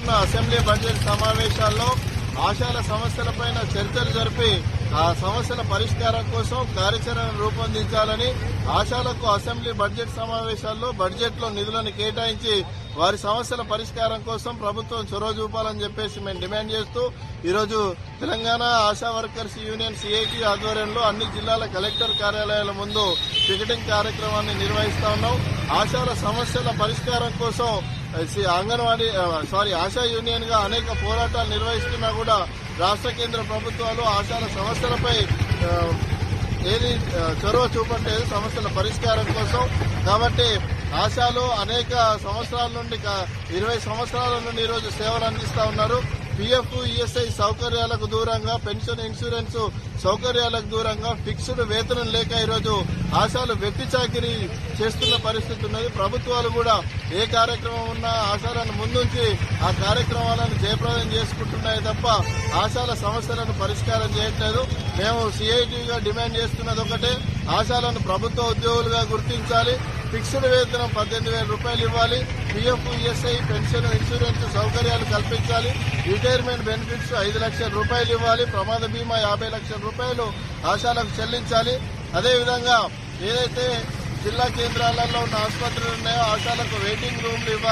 జరుగుతున్న assembly budget సమావేశాల్లో ఆశాల సమస్యలపైన చర్చలు జరిపి ఆ సమస్యల పరిష్కారం కోసం కార్యాచరణ రూపొందించాలని, ఆశాలకు అసెంబ్లీ బడ్జెట్ సమావేశాల్లో బడ్జెట్లో నిధులను కేటాయించి వారి సమస్యల పరిష్కారం కోసం ప్రభుత్వం చొరవ చూపాలని చెప్పేసి మేము డిమాండ్ చేస్తూ ఈరోజు Telangana ASHA workers union CIT ఆధ్వర్యంలో అన్ని జిల్లాల కలెక్టర్ కార్యాలయాల ముందు పికెటింగ్ కార్యక్రమాన్ని నిర్వహిస్తా ఉన్నాం. ఆశాల సమస్యల పరిష్కారం కోసం ఆశా యూనియన్ గా అనేక పోరాటాలు నిర్వహిస్తున్నా కూడా రాష్ట్ర కేంద్ర ప్రభుత్వాలు ఆశాల సమస్యలపై ఏది చొరవ చూపట్లేదు సమస్యల పరిష్కారం కోసం. కాబట్టి ఆశాలు అనేక సంవత్సరాల నుండి 20 సంవత్సరాల నుండి ఈరోజు సేవలు అందిస్తా ఉన్నారు. పిఎఫ్, ఈఎస్ఐ సౌకర్యాలకు దూరంగా, పెన్షన్, ఇన్సూరెన్స్ సౌకర్యాలకు దూరంగా ఫిక్స్డ్ వేతనం లేక ఈరోజు ఆశాలు వెట్టి చాకిరీ చేస్తున్న పరిస్థితి ఉన్నది. ప్రభుత్వాలు కూడా ఏ కార్యక్రమం ఉన్నా ఆశాలను ముందుంచి ఆ కార్యక్రమాలను జయప్రదం చేసుకుంటున్నాయి తప్ప ఆశాల సమస్యలను పరిష్కారం చేయట్లేదు. మేము సిఐటిగా డిమాండ్ చేస్తున్నది ఒకటే, ఆశాలను ప్రభుత్వ ఉద్యోగులుగా గుర్తించాలి. ఫిక్స్డ్ వేతనం 18,000 రూపాయలు ఇవ్వాలి. పిఎఫ్, ఈఎస్ఐ, పెన్షన్, ఇన్సూరెన్స్ సౌకర్యాలు కల్పించాలి. రిటైర్మెంట్ బెనిఫిట్స్ 5 లక్షల రూపాయలు ఇవ్వాలి. ప్రమాద బీమా 50 లక్షల రూపాయలు ఆశాలకు చెల్లించాలి. అదేవిధంగా ఏదైతే జిల్లా కేంద్రాలలో ఉన్న ఆసుపత్రులు ఉన్నాయో ఆశాలకు వెయిటింగ్ రూమ్లు ఇవ్వాలి.